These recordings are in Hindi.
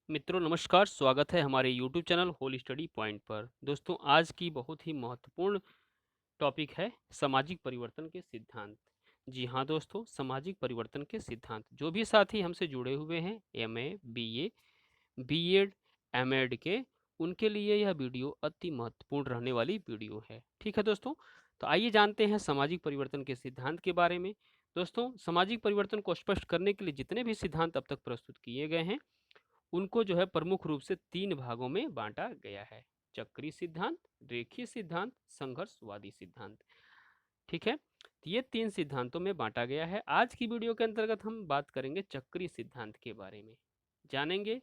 मित्रों नमस्कार, स्वागत है हमारे YouTube channel Whole Study Point पर। दोस्तों आज की बहुत ही महत्वपूर्ण टॉपिक है सामाजिक परिवर्तन के सिद्धांत। जी हाँ दोस्तों, सामाजिक परिवर्तन के सिद्धांत। जो भी साथी हमसे जुड़े हुए हैं एमए, बीए, बीएड, एमएड के, उनके लिए यह वीडियो अति महत्वपूर्ण रहने वाली वीडियो है। ठीक है दोस्तों, तो आइए जानते हैं सामाजिक परिवर्तन के सिद्धांत के बारे में। दोस्तों, सामाजिक परिवर्तन को स्पष्ट करने के लिए जितने भी सिद्धांत अब तक प्रस्तुत किए गए हैं उनको जो है प्रमुख रूप से 3 भागों में बाँटा गया है। चक्रीय सिद्धांत, रेखीय सिद्धांत, संघर्षवादी सिद्धांत। ठीक है? तो ये 3 सिद्धांतों में बाँटा गया है। आज की वीडियो के अंतर्गत हम बात करेंगे चक्रीय सिद्धांत के बारे में। जानेंगे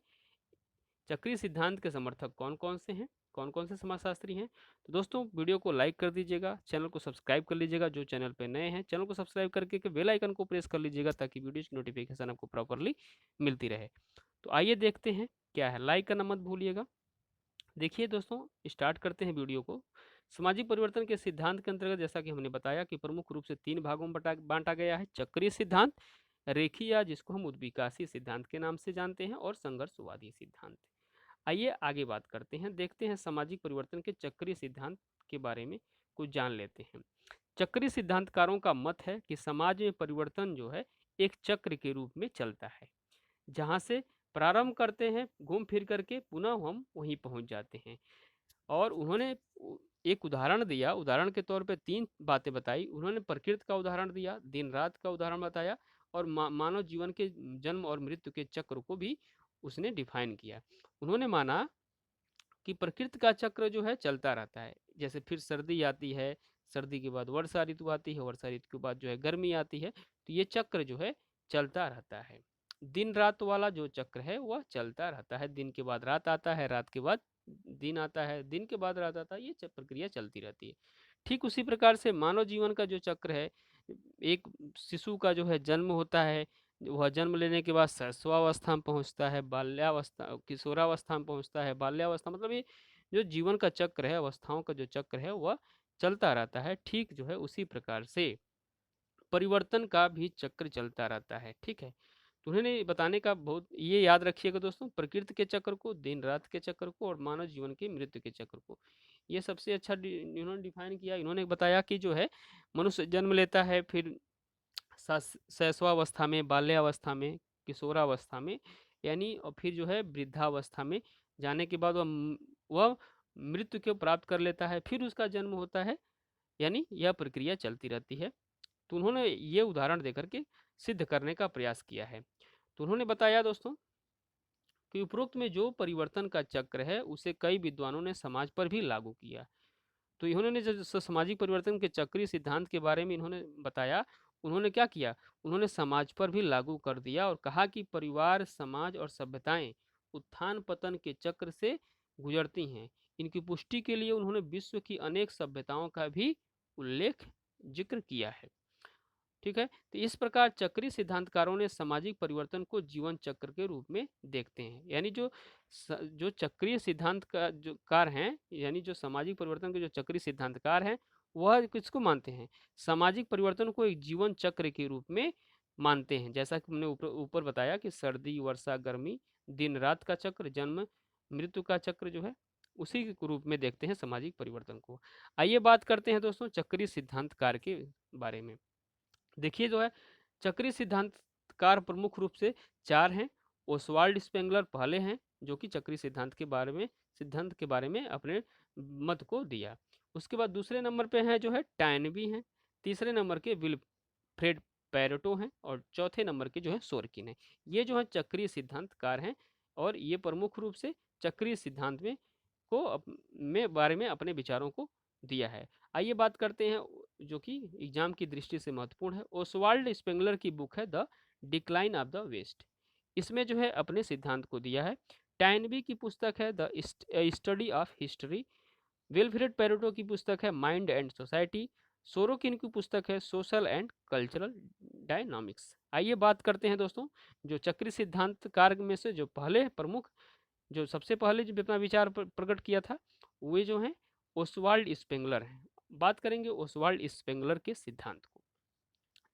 चक्रीय सिद्धांत के समर्थक कौन-कौन से हैं, कौन-कौन से समाजशास्त्री हैं। तो दोस्तों वीडियो को लाइक कर दीजिएगा, चैनल को सब्सक्राइब कर लीजिएगा जो चैनल पे नए हैं, चैनल को सब्सक्राइब करके के बेल आइकन को प्रेस कर लीजिएगा ताकि वीडियो की नोटिफिकेशन आपको प्रॉपर्ली मिलती रहे। तो आइए देखते हैं क्या है, लाइक करना मत भूलिएगा। देखिए दोस्तों, स्टार्ट करते हैं वीडियो को। सामाजिक परिवर्तन के सिद्धांत के अंतर्गत जैसा कि हमने बताया कि प्रमुख रूप से 3 भागों में बाँटा गया है। चक्रीय सिद्धांत, रेखीय या जिसको हम उद्विकासी सिद्धांत के नाम से जानते हैं और संघर्षवादी सिद्धांत। आइए आगे बात करते हैं, देखते हैं सामाजिक परिवर्तन के चक्रीय सिद्धांत के बारे में कुछ जान लेते हैं। चक्रीय सिद्धांतकारों का मत है कि समाज में परिवर्तन जो है एक चक्र के रूप में चलता है, जहाँ से प्रारंभ करते हैं, घूम फिर करके पुनः हम वहीं पहुँच जाते हैं। और उन्होंने एक उदाहरण दिया, उदाहरण के तौर पे 3 बातें बताई। उन्होंने प्रकृति का उदाहरण दिया, दिन-रात का उदाहरण बताया और मानव जीवन के जन्म और मृत्यु के चक्र को भी उसने डिफाइन किया। उन्होंने माना कि प्रकृति का चक्र जो है चलता रहता है। जैसे फिर सर्दी आती है, सर्दी के बाद वर्षा ऋतु आती है, वर्षा ऋतु के बाद जो है गर्मी आती है, तो ये चक्र जो है चलता रहता है। दिन रात वाला जो चक्र है वह चलता रहता है, दिन के बाद रात आता है, रात के बाद दिन आता है, दिन के बाद रात आता है, ये प्रक्रिया चलती रहती है। ठीक उसी प्रकार से मानव जीवन का जो चक्र है, एक शिशु का जो है जन्म होता है, वह जन्म लेने के बाद शैशवावस्था में पहुँचता है, बाल्यावस्था किशोरावस्था में पहुँचता है, बाल्यावस्था मतलब ये जो जीवन का चक्र है, अवस्थाओं का जो चक्र है वह चलता रहता है। ठीक जो है उसी प्रकार से परिवर्तन का भी चक्र चलता रहता है, ठीक है? तो उन्होंने बताने का बहुत ये याद रखिएगा दोस्तों, प्रकृति के चक्र को, दिन-रात के चक्र को और मानव जीवन के मृत्यु के चक्र को। ये सबसे अच्छा इन्होंने डिफाइन किया। इन्होंने बताया कि जो है मनुष्य जन्म लेता है, फिर शैशवावस्था में, बाल्यावस्था में, किशोरावस्था में, यानी और फिर जो है वृद्धावस्था में जाने के बाद वह मृत्यु को प्राप्त कर लेता है, फिर उसका जन्म होता है, यानी यह प्रक्रिया चलती रहती है। तो उन्होंने ये उदाहरण देकर के सिद्ध करने का प्रयास किया है। तो उन्होंने बताया दोस्तों कि उपरोक्त में जो परिवर्तन का चक्र है उसे कई विद्वानों ने समाज पर भी लागू किया। तो इन्होंने जो सामाजिक परिवर्तन के चक्रीय सिद्धांत के बारे में इन्होंने बताया, उन्होंने क्या किया? उन्होंने समाज पर भी लागू कर दिया और कहा कि परिवार, समाज और सभ्यताएं उत्थान-पतन के चक्र से गुजरती हैं। इनकी पुष्टि के लिए उन्होंने विश्व की अनेक सभ्यताओं का भी उल्लेख ज़िक्र किया है। ठीक है? तो इस प्रकार चक्रीय सिद्धांतकारों ने सामाजिक परिवर्तन को जीवन चक्र के रूप में देखते हैं। यानी जो चक्रीय सिद्धांत का जो कार हैं, यानी जो सामाजिक परिवर्तन के जो चक्रीय सिद्धांतकार हैं, वह किसको मानते हैं? सामाजिक परिवर्तन को एक जीवन चक्र के रूप में मानते हैं। जैसा कि हमने ऊपर ऊपर बताया कि सर्दी, वर्षा, गर्मी, दिन-रात का चक्र, जन्म, मृत्यु का चक्र जो है, उसी के रूप में देखते हैं सामाजिक परिवर्तन को। आइए बात करते हैं दोस्तों चक्रीय सिद्धांतकार के बारे में। देखिए जो है चक्रीय सिद्धांतकार प्रमुख रूप से 4 हैं। ओसवाल्ड स्पेंगलर पहले हैं जो कि चक्रीय सिद्धांत के बारे में अपने मत को दिया। उसके बाद दूसरे नंबर पे हैं जो है टैनबी हैं, तीसरे नंबर के विल्फ्रेड पैरेटो हैं और चौथे नंबर के जो है सोरकिन हैं। ये जो है चक्रीय सिद्धांतकार हैं और ये प्रमुख रूप से चक्रीय सिद्धांत में बारे में अपने विचारों को दिया है। आइए बात करते हैं जो कि एग्जाम की दृष्टि से महत्वपूर्ण है। ओसवाल्ड स्पेंगलर की बुक है the Decline of the West. इसमें जो है अपने सिद्धांत को दिया है। टैनबी की पुस्तक है the study of history. Wilfred Pareto की पुस्तक है माइंड एंड सोसाइटी। सोरोकिन की पुस्तक है सोशल एंड कल्चरल डायनामिक्स। आइए बात करते हैं दोस्तों जो चक्रीय सिद्धांतकार में से जो पहले प्रमुख, जो सबसे पहले जो अपना विचार प्रकट किया था, वे जो हैं ओसवाल्ड स्पेंगलर हैं। बात करेंगे ओसवाल्ड स्पेंगलर के सिद्धांत को।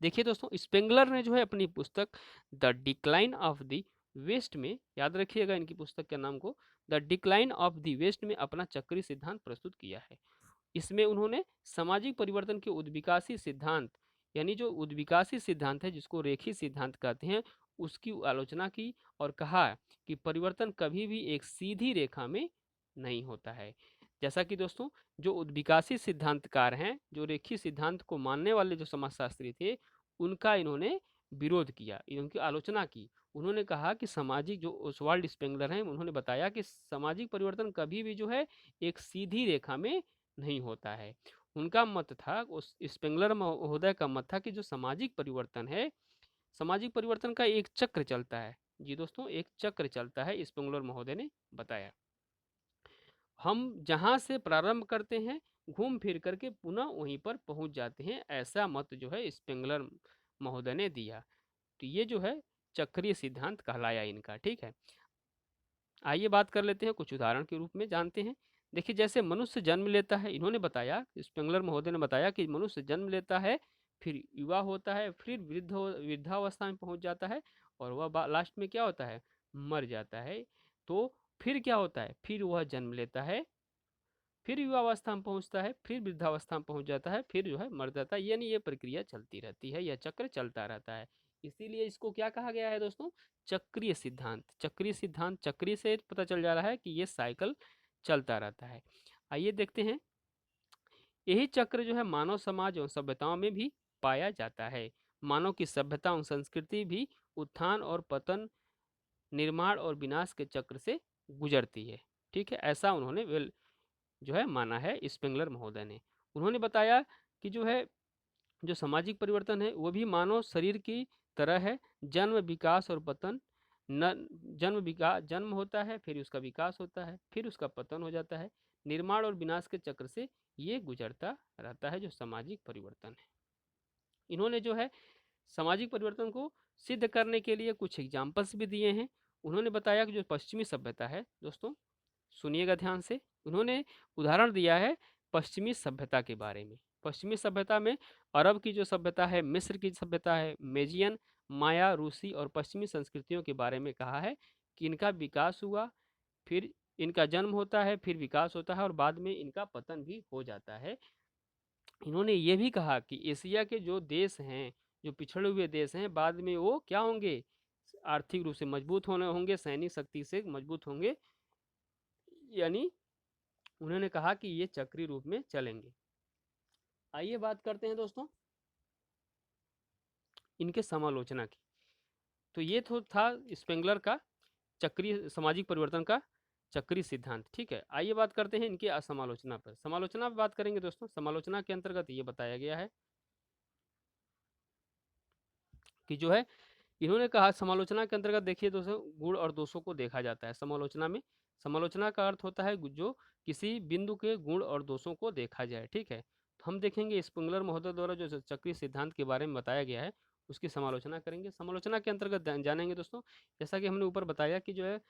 देखिए दोस्तों, स्पेंगलर ने जो है अपनी पुस्तक the Decline of the West में, याद रखिएगा इनकी पुस्तक के नाम को, the Decline of the West में अपना चक्रीय सिद्धांत प्रस्तुत किया है। इसमें उन्होंने सामाजिक परिवर्तन के उद्विकासी सिद्धांत, यानी जो उद्विकासी सिद्धांत है जिसको रेखी सिद्धांत कहते हैं, उसकी आलोचना की और कहा कि परिवर्तन कभी भी एक सीधी रेखा में नहीं होता है। जैसा कि दोस्तों, जो उद्विकासी सिद्धांतकार हैं, जो रेखी सिद्धांत को मानने वाले जो समाजशास्त्री थे, उनका इन्होंने विरोध किया, इनकी आलोचना की। उन्होंने कहा कि सामाजिक, जो ओसवाल्ड स्पेंगलर हैं, उन्होंने बताया कि सामाजिक परिवर्तन कभी भी जो है एक सीधी रेखा में नहीं होता है। उनका मत था, उस स्पेंगलर महोदय का मत था कि जो सामाजिक परिवर्तन है, सामाजिक परिवर्तन का एक चक्र चलता है। जी दोस्तों, एक चक्र चलता है, स्पेंगलर महोदय ने बताया। हम जहाँ से प्रारंभ करते हैं, घूम फिर करके पुनः वहीं पर पहुंच जाते हैं, ऐसा मत जो है स्पेंगलर महोदय ने दिया। तो ये जो है चक्रीय सिद्धांत कहलाया इनका। ठीक है, आइए बात कर लेते हैं, कुछ उदाहरण के रूप में जानते हैं। देखिए, जैसे मनुष्य जन्म लेता है, इन्होंने बताया, स्पेंगलर महोदय ने बताया कि मनुष्य जन्म लेता है, फिर युवा होता है, फिर वृद्धावस्था में पहुंच जाता है, और वह लास्ट में क्या होता है, मर जाता है। तो फिर क्या होता है, फिर वह जन्म लेता है, फिर युवावस्था में पहुंचता है, फिर वृद्धावस्था में पहुंच जाता है, फिर जो है मर जाता है। यानी ये प्रक्रिया चलती रहती है, यह चक्र चलता रहता है। इसीलिए इसको क्या कहा गया है दोस्तों, चक्रीय सिद्धांत। चक्रीय सिद्धांत, चक्रीय से पता चल जा रहा है कि ये साइकिल चलता रहता है। आइए देखते हैं, यही चक्र जो है मानव समाज और सभ्यताओं में भी पाया जाता है। मानव की सभ्यता और संस्कृति भी उत्थान और पतन, निर्माण और विनाश के चक्र से गुजरती है। ठीक है, ऐसा उन्होंने जो है माना है स्पेंगलर महोदय ने। उन्होंने बताया कि जो है, जो सामाजिक परिवर्तन है वो भी मानव शरीर की तरह है। जन्म, विकास और पतन, न जन्म होता है, फिर उसका विकास होता है, फिर उसका पतन हो जाता है। निर्माण और विनाश के चक्र से ये गुजरता रहता है, जो सामाजिक परिवर्तन है। इन्होंने जो है सामाजिक परिवर्तन को सिद्ध करने के लिए कुछ एग्जाम्पल्स भी दिए हैं। उन्होंने बताया कि जो पश्चिमी सभ्यता है दोस्तों, सुनिएगा ध्यान से, उन्होंने उदाहरण दिया है पश्चिमी सभ्यता के बारे में। पश्चिमी सभ्यता में अरब की जो सभ्यता है, मिस्र की सभ्यता है, मेजियन, माया, रूसी और पश्चिमी संस्कृतियों के बारे में कहा है कि इनका विकास हुआ, फिर इनका जन्म होता है, फिर विकास होता है और बाद में इनका पतन भी हो जाता है। इन्होंने ये भी कहा कि एशिया के जो देश हैं, जो पिछड़े हुए देश हैं, बाद में वो क्या होंगे, आर्थिक रूप से मजबूत होने होंगे, सैनिक शक्ति से मजबूत होंगे। यानी उन्होंने कहा कि ये चक्रीय रूप में चलेंगे। आइए बात करते हैं दोस्तों इनके समालोचना की। तो ये तो था स्पेंगलर का चक्रीय सामाजिक परिवर्तन का चक्रीय सिद्धांत। ठीक है, आइए बात करते हैं इनकी समालोचना पर। समालोचना पर बात करेंगे दोस्तों। समालोचना के अंतर्गत ये बताया गया है कि जो है, इन्होंने कहा समालोचना के अंतर्गत, देखिए दोस्तों, गुण और दोषों को देखा जाता है समालोचना में। समालोचना का अर्थ होता है जो किसी बिंदु के गुण और दोषों को देखा जाए। ठीक है, तो हम देखेंगे स्पेंगलर महोदय द्वारा जो चक्रीय सिद्धांत के बारे में बताया गया है, उसकी समालोचना करेंगे। समालोचना के अंतर्गत जानेंगे दोस्तों, जैसा कि हमने ऊपर बताया कि जो है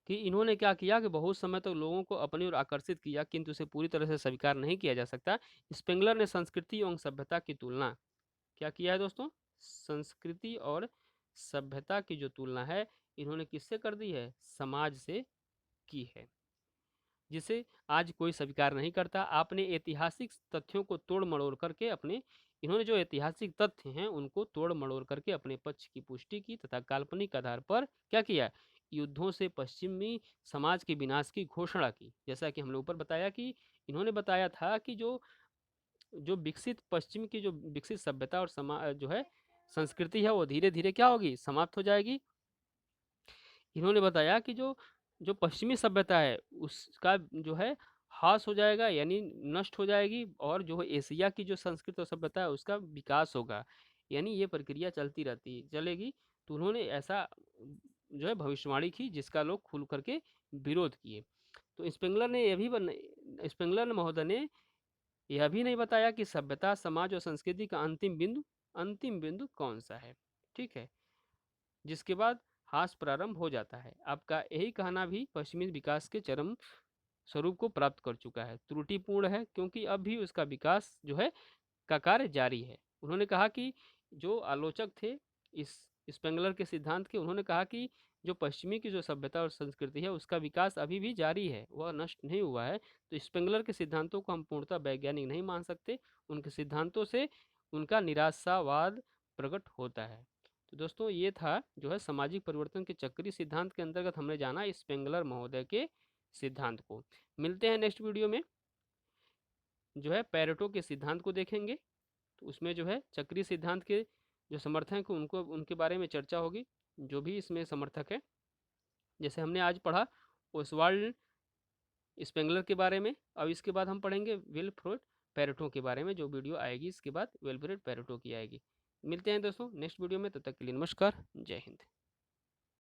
कि इन्होंने क्या किया कि बहुत समय तक लोगों को अपनी ओर आकर्षित किया, किंतु उसे पूरी तरह से स्वीकार नहीं किया जा सकता। स्पेंगलर ने संस्कृति एवं सभ्यता की तुलना क्या किया है दोस्तों, संस्कृति और सभ्यता की जो तुलना है, इन्होंने किससे कर दी है, समाज से की है, जिसे आज कोई स्वीकार नहीं करता। आपने ऐतिहासिक तथ्यों को तोड़ मड़ोड़ करके अपने, इन्होंने जो ऐतिहासिक तथ्य हैं उनको तोड़ मड़ोड़ करके अपने पक्ष की पुष्टि की, तथा काल्पनिक आधार पर क्या किया, युद्धों से पश्चिमी समाज के विनाश की घोषणा की। जैसा कि हमने ऊपर बताया कि इन्होंने बताया था कि जो जो विकसित पश्चिम की जो विकसित सभ्यता और समाज जो है संस्कृति है, वो धीरे धीरे क्या होगी, समाप्त हो जाएगी। इन्होंने बताया कि जो जो पश्चिमी सभ्यता है उसका जो है ह्रास हो जाएगा, यानी नष्ट हो जाएगी, और जो है एशिया की जो संस्कृति और सभ्यता है उसका विकास होगा। यानी ये प्रक्रिया चलती रहती चलेगी। तो उन्होंने ऐसा जो है भविष्यवाणी की, जिसका लोग खुल करके विरोध किए। तो स्पेंगलर महोदय ने यह भी नहीं बताया कि सभ्यता, समाज और संस्कृति का अंतिम बिंदु कौन सा है। ठीक है, जिसके बाद हास प्रारंभ हो जाता है। आपका यही कहना भी पश्चिमी विकास के चरम स्वरूप को प्राप्त कर चुका है, त्रुटिपूर्ण है, क्योंकि अब भी उसका विकास जो है का कार्य जारी है। उन्होंने कहा कि जो आलोचक थे इस स्पेंगलर के सिद्धांत के उन्होंने कहा कि जो पश्चिमी की जो सभ्यता और संस्कृति है उसका विकास अभी भी जारी है, वह नष्ट नहीं हुआ है। तो स्पेंगलर के सिद्धांतों को हम पूर्णतः वैज्ञानिक नहीं मान सकते, उनके सिद्धांतों से उनका निराशावाद प्रकट होता है। तो दोस्तों ये था जो है सामाजिक परिवर्तन के चक्रीय सिद्धांत के अंतर्गत हमने जाना स्पेंगलर महोदय के सिद्धांत को। मिलते हैं नेक्स्ट वीडियो में, जो है पैरेटो के सिद्धांत को देखेंगे। तो उसमें जो है चक्रीय सिद्धांत के जो समर्थक हैं उनको उनके बारे में चर्चा होगी, जो भी इसमें समर्थक है। जैसे हमने आज पढ़ा ओसवाल्ड स्पेंगलर के बारे में, अब इसके बाद हम पढ़ेंगे विल्फ्रेड पैरेटो के बारे में। जो वीडियो आएगी इसके बाद विल्फ्रेड पैरेटो की आएगी। मिलते हैं दोस्तों नेक्स्ट वीडियो में, तब तक के लिए नमस्कार, जय हिंद।